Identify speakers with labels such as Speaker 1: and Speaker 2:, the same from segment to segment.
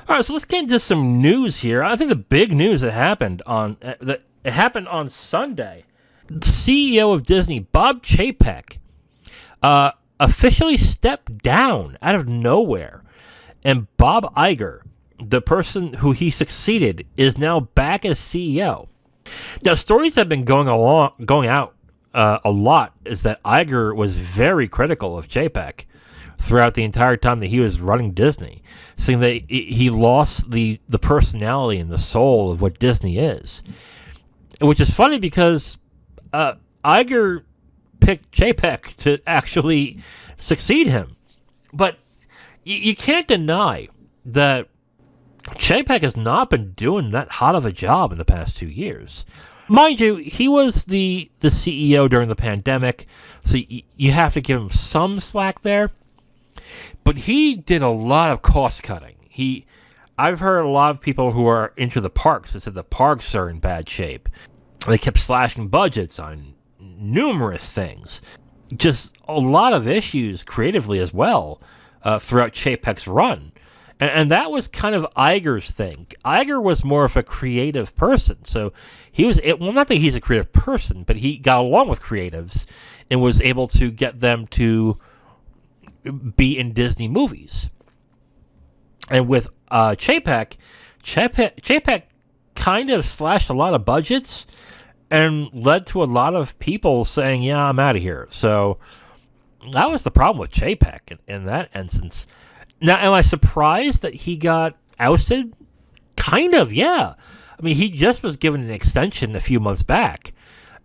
Speaker 1: All right, so let's get into some news here. I think the big news that happened on Sunday. The CEO of Disney, Bob Chapek, officially stepped down out of nowhere, and Bob Iger, the person who he succeeded, is now back as CEO. Now, stories have been going out a lot is that Iger was very critical of Chapek throughout the entire time that he was running Disney, saying that he lost the personality and the soul of what Disney is. Which is funny because Iger picked Chapek to actually succeed him. But you can't deny that Chapek has not been doing that hot of a job in the past 2 years. Mind you, he was the CEO during the pandemic, so you have to give him some slack there. But he did a lot of cost cutting. I've heard a lot of people who are into the parks that said the parks are in bad shape. They kept slashing budgets on numerous things. Just a lot of issues creatively as well throughout Chapek's run. And that was kind of Iger's thing. Iger was more of a creative person. So he was, not that he's a creative person, but he got along with creatives and was able to get them to be in Disney movies. And with Chapek kind of slashed a lot of budgets and led to a lot of people saying, yeah, I'm out of here. So that was the problem with Chapek in that instance. Now, am I surprised that he got ousted? Kind of, yeah. I mean, he just was given an extension a few months back.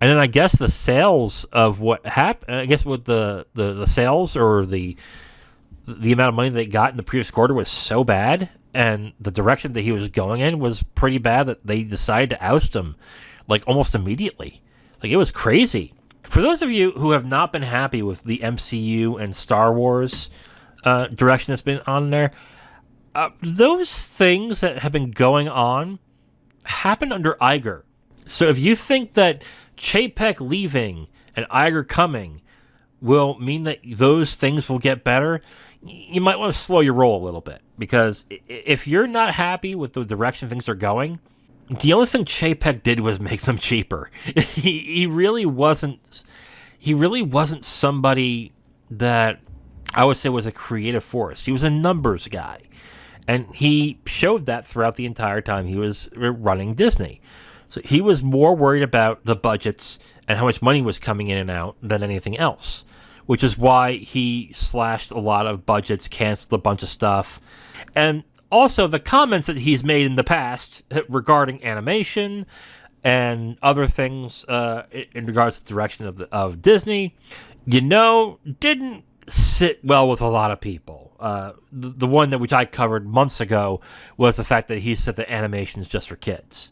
Speaker 1: And then I guess the sales of what happened, I guess with the sales or the amount of money they got in the previous quarter was so bad, and the direction that he was going in was pretty bad that they decided to oust him, like, almost immediately. Like, it was crazy. For those of you who have not been happy with the MCU and Star Wars direction that's been on there, those things that have been going on happened under Iger. So if you think that Chapek leaving and Iger coming will mean that those things will get better, you might want to slow your roll a little bit, because if you're not happy with the direction things are going, the only thing Chapek did was make them cheaper. He really wasn't somebody that I would say was a creative force. He was a numbers guy. And he showed that throughout the entire time he was running Disney. So he was more worried about the budgets and how much money was coming in and out than anything else, which is why he slashed a lot of budgets, canceled a bunch of stuff. And also the comments that he's made in the past regarding animation and other things in regards to the direction of Disney, didn't sit well with a lot of people. The one which I covered months ago was the fact that he said that animation is just for kids.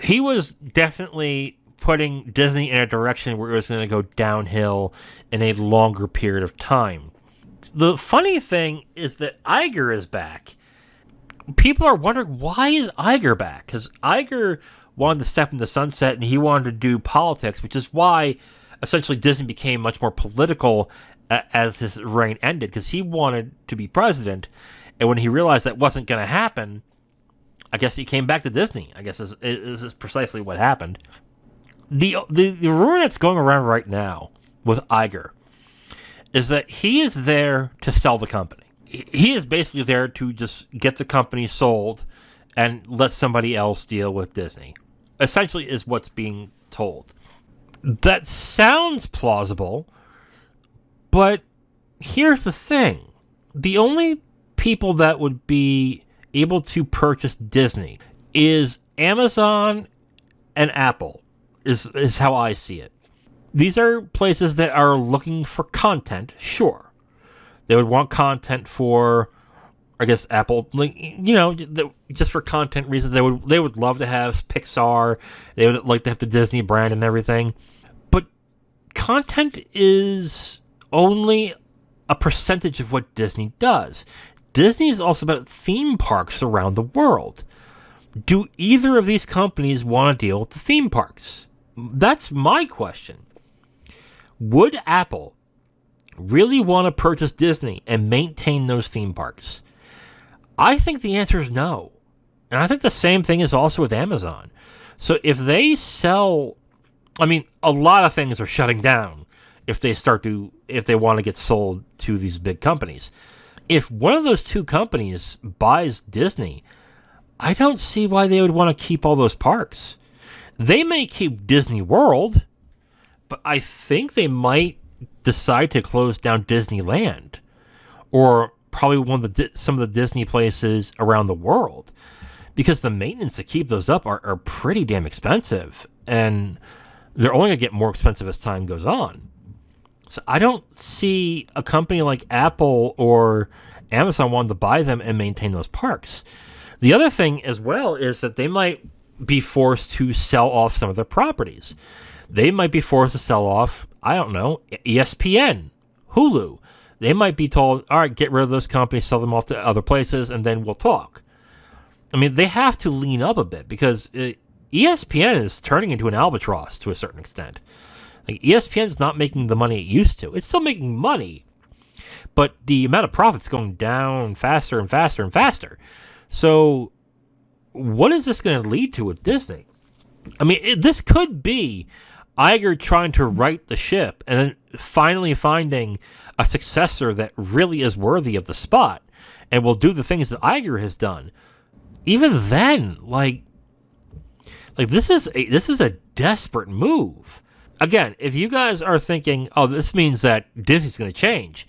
Speaker 1: He was definitely putting Disney in a direction where it was going to go downhill in a longer period of time. The funny thing is that Iger is back. People are wondering, why is Iger back? Because Iger wanted to step into the sunset and he wanted to do politics, which is why essentially Disney became much more political as his reign ended, because he wanted to be president, and when he realized that wasn't going to happen, I guess he came back to Disney. I guess this is precisely what happened. The rumor that's going around right now with Iger is that he is there to sell the company. He is basically there to just get the company sold and let somebody else deal with Disney, essentially is what's being told. That sounds plausible, but here's the thing. The only people that would be able to purchase Disney is Amazon and Apple, is how I see it. These are places that are looking for content, sure. They would want content for, I guess, Apple, just for content reasons. They would love to have Pixar. They would like to have the Disney brand and everything. But content is only a percentage of what Disney does. Disney is also about theme parks around the world. Do either of these companies want to deal with the theme parks? That's my question. Would Apple really want to purchase Disney and maintain those theme parks? I think the answer is no. And I think the same thing is also with Amazon. So if they sell, I mean, a lot of things are shutting down if they want to get sold to these big companies. If one of those two companies buys Disney, I don't see why they would want to keep all those parks. They may keep Disney World, but I think they might decide to close down Disneyland, or probably some of the Disney places around the world, because the maintenance to keep those up are pretty damn expensive, and they're only going to get more expensive as time goes on. So I don't see a company like Apple or Amazon wanting to buy them and maintain those parks. The other thing as well is that they might be forced to sell off some of their properties. They might be forced to sell off, I don't know, ESPN, Hulu. They might be told, all right, get rid of those companies, sell them off to other places, and then we'll talk. I mean, they have to lean up a bit because ESPN is turning into an albatross to a certain extent. Like, ESPN is not making the money it used to. It's still making money, but the amount of profits going down faster and faster and faster. So what is this going to lead to with Disney? I mean, this could be Iger trying to right the ship and then finally finding a successor that really is worthy of the spot and will do the things that Iger has done. Even then, like this is a desperate move. Again, if you guys are thinking, oh, this means that Disney's going to change,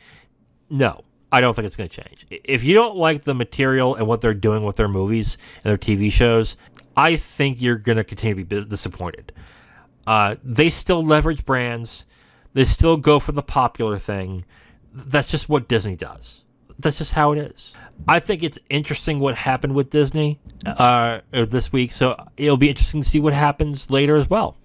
Speaker 1: no, I don't think it's going to change. If you don't like the material and what they're doing with their movies and their TV shows, I think you're going to continue to be disappointed. They still leverage brands. They still go for the popular thing. That's just what Disney does. That's just how it is. I think it's interesting what happened with Disney this week, so it'll be interesting to see what happens later as well.